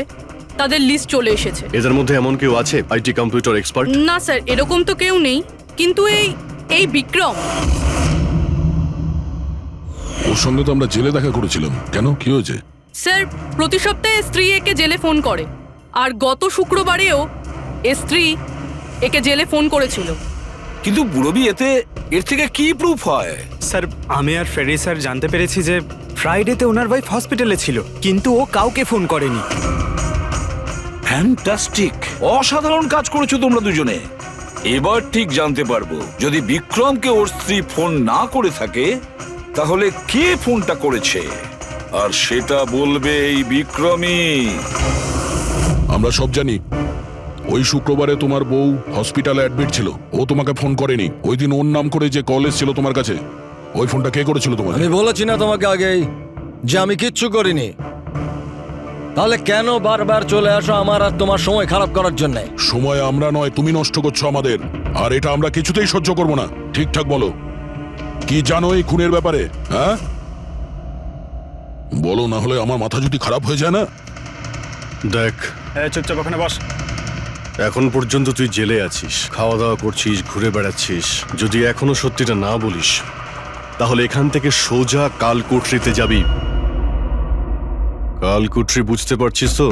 তাদের লিস্ট চলে এসেছে। এদের মধ্যে এমন কেউ আছে আইটি কম্পিউটার এক্সপার্ট? না স্যার, এরকম তো কেউ নেই, কিন্তু এই বিক্রম। ওর সঙ্গে তো আমরা জেলে দেখা করেছিলাম, কেন, কি হয়েছে? স্যার, প্রতি সপ্তাহে স্ত্রী একে জেলে ফোন করে, আর গত শুক্রবারেও স্ত্রী একে জেলে ফোন করেছিল। কিন্তু রবি এর থেকে কি প্রুফ হয়? স্যার, আমি আর ফেরি স্যার জানতে পেরেছি যে ফ্রাইডেতে ওনার ওয়াইফ হসপিটালে ছিল, কিন্তু ও কাউকে ফোন করেনি। ফ্যান্টাস্টিক, অসাধারণ কাজ করেছো তোমরা দুজনে। এবার ঠিক জানতে পারবো যদি বিক্রমকে ওর স্ত্রী ফোন না করে থাকে তাহলে কে ফোনটা করেছে, আর সেটা বলবে এই বিক্রমই। আমরা সব জানি ওই শুক্রবারে তোমার বউ হসপিটালে অ্যাডমিট ছিল, ও তোমাকে ফোন করেনি। ওই দিন ওর নাম করে যে কল এসেছিল তোমার কাছে, ওই ফোনটা কে করেছিল তোমাকে? আমি বলেছি না তোমাকে আগেই যে আমি কিচ্ছু করিনি? তাহলে কেন বারবার চলে আসো আমার আর তোমার সময় খারাপ করার জন্য? সময় আমরা নয়, তুমি নষ্ট করছো আমাদের, আর এটা আমরা কিছুতেই সহ্য করব না। ঠিকঠাক বলো, কি জানো এই খুনের ব্যাপারে? হ্যাঁ বলো, না হলে আমার মাথা যদি খারাপ হয়ে যায় না। দেখ, চুপচাপ ওখানে বস। এখন পর্যন্ত তুই জেলে আছিস, খাওয়া দাওয়া করছিস, ঘুরে বেড়াচ্ছিস। যদি এখনো সত্যিটা না বলিস তাহলে এখান থেকে সোজা কালকুটরিতে যাবি। কালকুটরি বুঝতে পারছিস তো?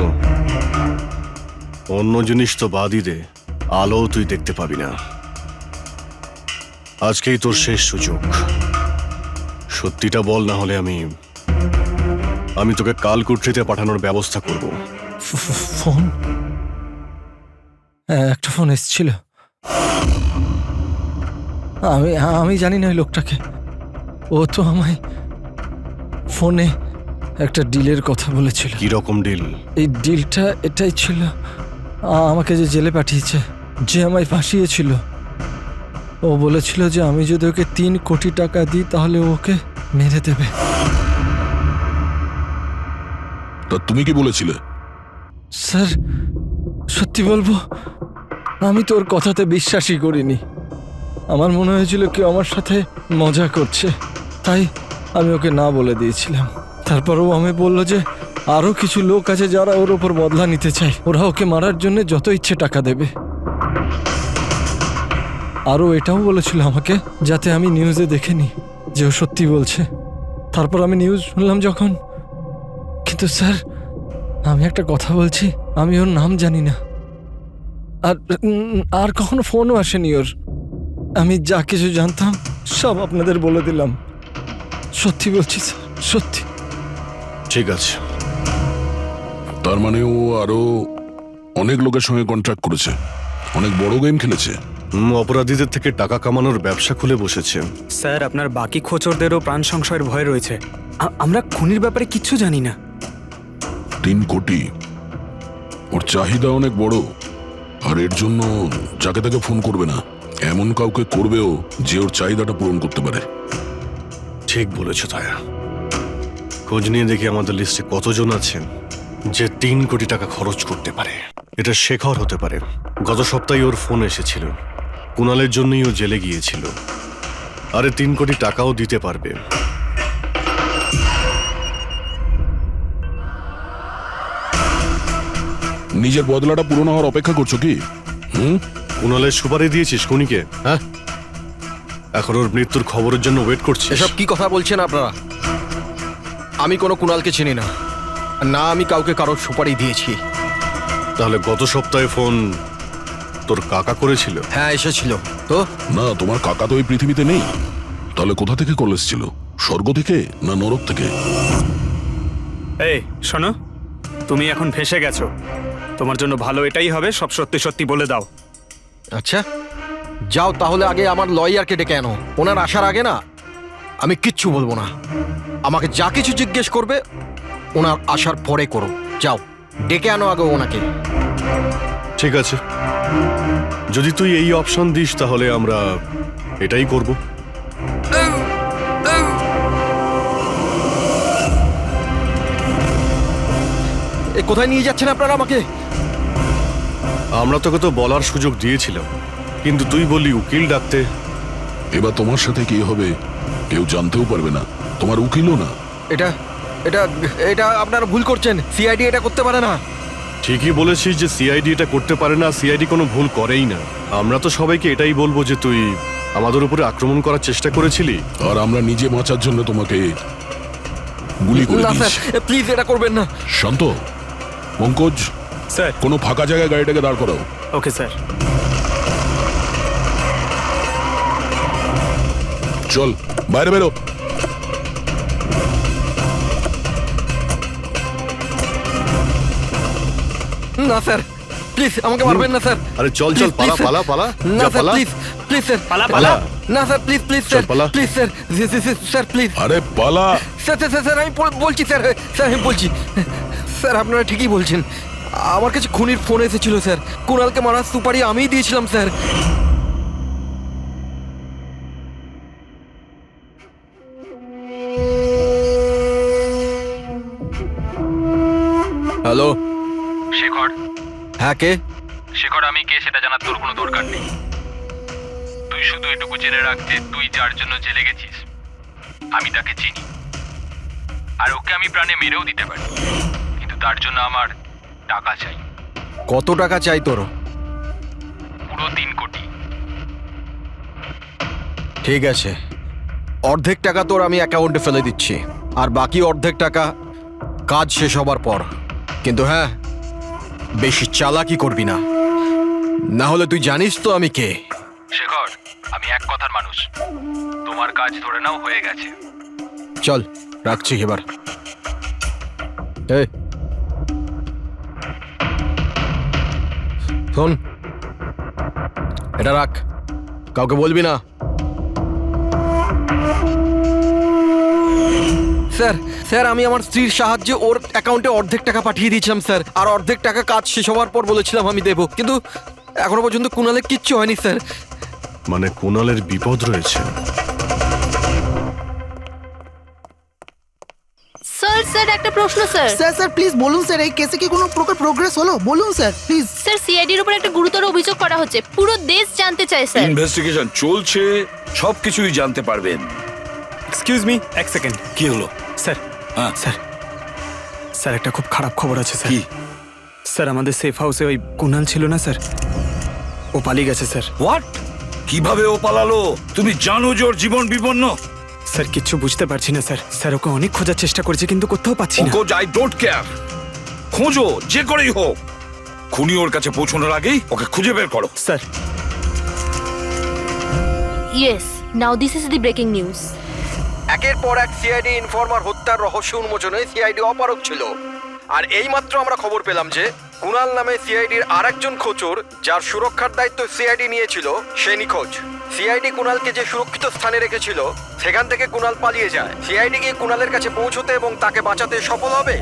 অন্য জিনিস তো বাদই দে, আলো তুই দেখতে পাবি না। আজকেই তোর শেষ সুযোগ। সত্যিটা বল, না হলে আমি তোকে কালকুটরিতে পাঠানোর ব্যবস্থা করব। ফোন? একটা ফোন এসেছিল। আমি জানি না ওই লোকটাকে। ও তো আমায় ফোনে একটা ডিলের কথা বলেছিল। কি রকম ডিল? এই ডিলটা এটাই ছিল, আমাকে যে জেলে পাঠিয়েছে, যে আমায় ফাঁসিয়েছিল, ও বলেছিল যে আমি যদি ওকে 3 কোটি টাকা দিই তাহলে ওকে মেরে দেবে। তা তুমি কি বলেছিলে? স্যার, সত্যি বলবো, আমি তোর কথাতে বিশ্বাসই করিনি। আমার মনে হয়েছিল কেউ আমার সাথে মজা করছে, তাই আমি ওকে না বলে দিয়েছিলাম। তারপরও আমি বলল যে আরও কিছু লোক আছে যারা ওর ওপর বদলা নিতে চায়, ওরা ওকে মারার জন্য যত ইচ্ছে টাকা দেবে। আরও এটাও বলেছিল আমাকে যাতে আমি নিউজে দেখে নিই যে ও সত্যি বলছে। তারপর আমি নিউজ শুনলাম যখন। কিন্তু স্যার, আমি একটা কথা বলছি, আমি ওর নাম জানি না, আর কখনো ফোনও আসেনি ওর। আমি যা কিছু জানতাম সব আপনাদের বলে দিলাম। সত্যি বলছি স্যার, সত্যি। ঠিক আছে। তার মানে ও আরো অনেক লোকের সঙ্গে কন্ট্রাক্ট করেছে, অনেক বড় গেম খেলেছে। অপরাধীদের থেকে টাকা কামানোর ব্যবসা খুলে বসেছে। স্যার, আপনার বাকি খোঁচরদেরও প্রাণ সংশয়ের ভয় রয়েছে। আমরা খুনির ব্যাপারে কিচ্ছু জানি না। 3 কোটি, ওর চাহিদা অনেক বড়, আর এর জন্য যাকে তাকে ফোন করবে না, এমন কাউকে করবেও যে ওর চাহিদাটা পূরণ করতে পারে। ঠিক বলেছ তায়া। খোঁজ নিয়ে দেখি আমাদের লিস্টে কতজন আছেন যে 3 কোটি টাকা খরচ করতে পারে। এটা শেখর হতে পারে। গত সপ্তাহে ওর ফোন এসেছিল, কুণালের জন্যই ও জেলে গিয়েছিল। আরে 3 কোটি টাকাও দিতে পারবে। নিজের বদলাটা পূরণ হওয়ার অপেক্ষা করছো কি? কুণালের সুপারি দিয়েছিস খুনিকে? হ্যাঁ, এখন ওর মৃত্যুর খবরের জন্য ওয়েট করছিস? এসব কি কথা বলছেন আপনারা? আমি কোনো কুণালকে চিনি না, না আমি কাউকে কারোর সুপারি দিয়েছি। তাহলে গত সপ্তাহে ফোন তোর কাকা করেছিল? হ্যাঁ, এসেছিল তো। না, তোমার কাকা তো এই পৃথিবীতে নেই। তাহলে কোথা থেকে কল এসেছিল? স্বর্গ থেকে না নরক থেকে? এই শোনো, তুমি এখন ফেঁসে গেছো। তোমার জন্য ভালো এটাই হবে সব সত্যি সত্যি বলে দাও। আচ্ছা যাও, তাহলে আগে আমার লয়ারকে ডেকে আনো। ওনার আসার আগে না আমি কিচ্ছু বলবো না। আমাকে যা কিছু জিজ্ঞেস করবে ওনার আসার পরে করো। যাও, ডেকে আনো আগে ওনাকে। ঠিক আছে, যদি তুই এই অপশন দিস তাহলে আমরা এটাই করব। এ কোথায় নিয়ে যাচ্ছেন আপনারা আমাকে? আমরা তোকে তো বলার সুযোগ দিয়েছিলাম, কিন্তু তুই বললি উকিল ডাকতে। এবার তোমার সাথে কি হবে কেউ জানতেও পারবে না, তোমার উকিলও না। এটা এটা এটা আপনারা ভুল করছেন। সিআইডি এটা করতে পারে না। ঠিকই বলেছিস যে সিআইডি এটা করতে পারে না, সিআইডি কোনো ভুল করেই না। আমরা তো সবাইকে এটাই বলবো যে তুই আমাদের উপরে আক্রমণ করার চেষ্টা করেছিলি, আর আমরা নিজে বাঁচার জন্য তোমাকে গুলি করে না স্যার, দিয়েছি। প্লিজ এটা করবেন না। শান্ত, পঙ্কজ, স্যার। কোনো ফাঁকা জায়গায় গাড়িটাকে দাঁড় করাও। Okay sir. চল বাইরে বেরো। না স্যার, প্লিজ আমাকে মারবেন না স্যার। আরে চল চল, Please, পালা please, পালা পালা, না যা স্যার, পালা। প্লিজ প্লিজ স্যার, পালা, পালা। না স্যার, প্লিজ প্লিজ চল, স্যার, পালা। Please sir, sir please. আরে পালা। স্যার স্যার স্যার আমি বলছি স্যার, স্যার আমি বলছি স্যার, আপনারা ঠিকই বলছেন। আমার কাছে খুনির ফোন এসেছিল স্যার। কুণালকে মারার সুপারি আমিই দিয়েছিলাম স্যার। হ্যালো শেখর, হ্যাঁ কে? শেখর আমি কে সেটা জানার তোর কোনো দরকার নেই। তুই শুধু এটুকু জেনে রাখ যে তুই যার জন্য জেলে গেছিস আমি তাকে চিনি, আর ওকে আমি প্রাণে মেরেও দিতে পারি, কিন্তু তার জন্য আমার টাকা চাই। কত টাকা চাই তোর? পুরো 3 কোটি। ঠিক আছে, অর্ধেক টাকা তোর আমি অ্যাকাউন্টে ফেলে দিচ্ছি, আর বাকি অর্ধেক টাকা কাজ শেষ হবার পর। কিন্তু হ্যাঁ, বেশি চালাকি করবি না, না হলে তুই জানিস তো আমি কে। শেখর, আমি এক কথার মানুষ, তোমার কাজ ধরে নাও হয়ে গেছে। চল রাখছি এবার। এই শোন, এটা রাখ, কাউকে বলবি না। স্যার স্যার আমি আমার স্ত্রীর সাহায্যে ওর অ্যাকাউন্টে অর্ধেক টাকা পাঠিয়ে দিয়েছিলাম স্যার, আর অর্ধেক টাকা কাজ শেষ হওয়ার পর বলেছিলাম আমি দেবো, কিন্তু এখনো পর্যন্ত কুণালের কিচ্ছু হয়নি স্যার। মানে কুণালের বিপদ রয়েছে। স্যার স্যার একটা প্রশ্ন স্যার। স্যার স্যার প্লিজ বলুন স্যার, এই কেসে কি কোনো প্রকার প্রোগ্রেস হলো? বলুন স্যার প্লিজ। স্যার সিআইডির উপর একটা গুরুতর অভিযোগ করা হচ্ছে, পুরো দেশ জানতে চায় স্যার। ইনভেস্টিগেশন চলছে, সবকিছুই জানতে পারবেন। এক্সকিউজ মি, এক সেকেন্ড। কি হলো? স্যার হ্যাঁ। স্যার স্যার একটা খুব খারাপ খবর আছে স্যার। কি? স্যার আমাদের সেফ হাউসে ওই কুণাল ছিল না স্যার, ও পালিয়ে গেছে স্যার। হোয়াট? কিভাবে ও পালালো? তুমি জানো যে ওর জীবন বিপন্ন। স্যার কিচ্ছু বুঝতে পারছি না স্যার। স্যার ওকে অনেক খোঁজার চেষ্টা করেছে কিন্তু কোথাও পাচ্ছি না। ওকে আই ডোন্ট কেয়ার, খোঁজো যে করেই হোক, খুনি ওর কাছে পৌঁছানোর আগেই ওকে খুঁজে বের করো। Sir yes, now this is the breaking news. একের পর এক সিআইডি ইনফরমার হত্যার রহস্য উন্মোচনে সিআইডি অপারগ ছিল, আর এইমাত্র আমরা খবর পেলাম যে কুণাল নামে সিআইডির আরেকজন খোঁচর, যার সুরক্ষার দায়িত্ব সিআইডি নিয়েছিল, সে নিখোঁজ। সিআইডি কুণালকে যে সুরক্ষিত স্থানে রেখেছিল সেখান থেকে কুণাল পালিয়ে যায়। সিআইডি কি কুণালের কাছে পৌঁছতে এবং তাকে বাঁচাতে সফল হবে?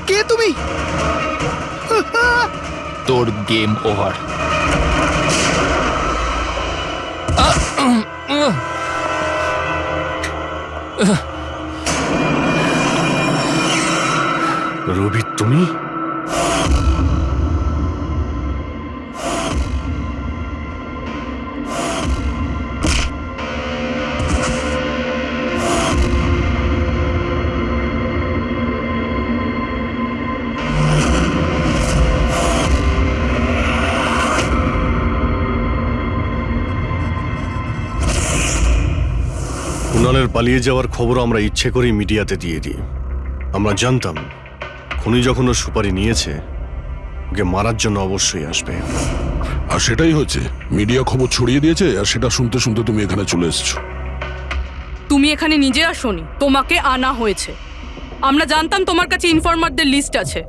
কে তুমি? তোর গেম ওভার। রবি তুমি? কুণালের পালিয়ে যাওয়ার খবর আমরা ইচ্ছে করেই মিডিয়াতে দিয়ে দিই। আমরা জানতাম খুনি যখন ওর সুপারি নিয়েছে, ওকে মারার জন্য অবশ্যই আসবে। আর সেটাই হয়েছে, মিডিয়া খবর ছড়িয়ে দিয়েছে, আর সেটা শুনতে শুনতে তুমি এখানে চলে এসেছো। তুমি এখানে নিজে আসোনি, তোমাকে আনা হয়েছে। আমরা জানতাম তোমার কাছে ইনফরমারদের লিস্ট আছে,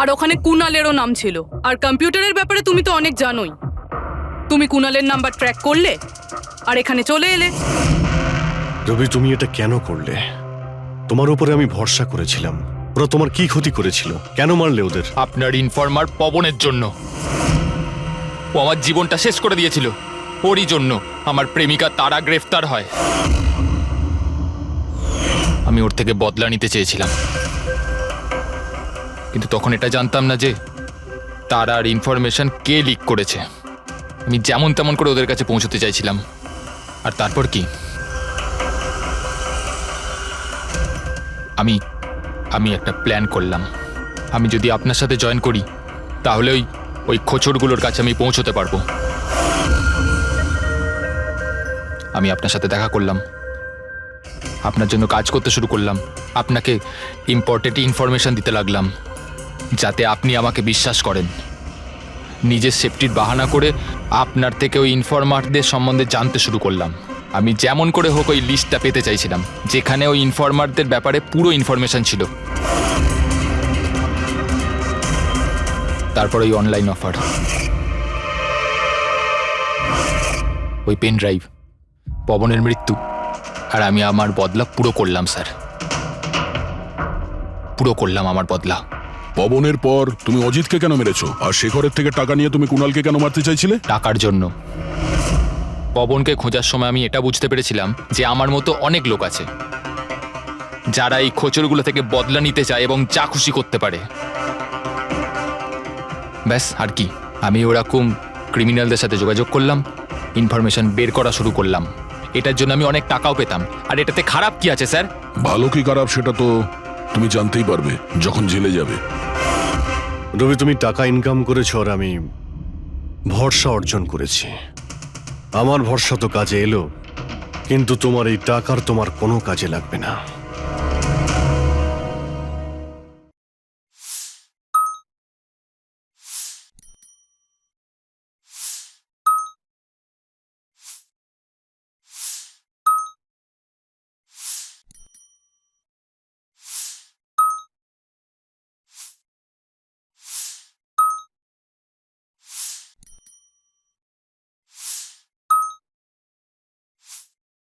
আর ওখানে কুণালেরও নাম ছিল। আর কম্পিউটারের ব্যাপারে তুমি তো অনেক জানোই। তুমি কুণালের নাম্বার ট্র্যাক করলে আর এখানে চলে এলে। রবি, তুমি এটা কেন করলে? তোমার উপরে আমি ভরসা করেছিলাম। ওরা তোমার কি ক্ষতি করেছিল? কেন মারলে ওদের? আপনার ইনফরমার পবনের জন্য। ও আমার জীবনটা শেষ করে দিয়েছিল। ওরই জন্য আমার প্রেমিকা তারা গ্রেফতার হয়। আমি ওর থেকে বদলা নিতে চেয়েছিলাম, কিন্তু তখন এটা জানতাম না যে তারার ইনফরমেশন কে লিক করেছে। আমি যেমন তেমন করে ওদের কাছে পৌঁছতে চাইছিলাম। আর তারপর কি, আমি একটা প্ল্যান করলাম। আমি যদি আপনার সাথে জয়েন করি, তাহলে ওই খোঁচরগুলোর কাছে আমি পৌঁছতে পারবো। আমি আপনার সাথে দেখা করলাম, আপনার জন্য কাজ করতে শুরু করলাম, আপনাকে ইম্পর্টেন্ট ইনফরমেশন দিতে লাগলাম, যাতে আপনি আমাকে বিশ্বাস করেন। নিজের সেফটির বাহানা করে আপনার থেকে ওই ইনফরমারদের সম্বন্ধে জানতে শুরু করলাম। আমি যেমন করে হোক ওই লিস্টটা পেতে চাইছিলাম, যেখানে ওই ইনফরমারদের ব্যাপারে পুরো ইনফরমেশন ছিল। তারপর ওই অনলাইন অফার, ওই পেন ড্রাইভ, পবনের মৃত্যু, আর আমি আমার বদলা পুরো করলাম স্যার। পুরো করলাম আমার বদলা। পবনের পর তুমি অজিতকে কেন মেরেছো? আর শেখরের থেকে টাকা নিয়ে তুমি কুণালকে কেন মারতে চাইছিলে? টাকার জন্য। পবনকে খোঁজার সময় আমি এটা বুঝতে পেরেছিলাম যে আমার মতো অনেক লোক আছে যারা এই খোঁচরগুলো থেকে বদলা নিতে চায় এবং যা খুশি করতে পারে। ব্যাস, আর কি। আমি ওরকম ক্রিমিনালদের সাথে যোগাযোগ করলাম, ইনফরমেশন বের করা শুরু করলাম। এটার জন্য আমি অনেক টাকাও পেতাম। আর এটাতে খারাপ কি আছে স্যার? ভালো কি খারাপ সেটা তো তুমি জানতেই পারবে যখন জেলে যাবে। রবি, তুমি টাকা ইনকাম করেছো আর আমি ভরসা অর্জন করেছি। আমার ভরসা তো কাজে এলো, কিন্তু তোমার এই টাকার তোমার কোনো কাজে লাগবে না।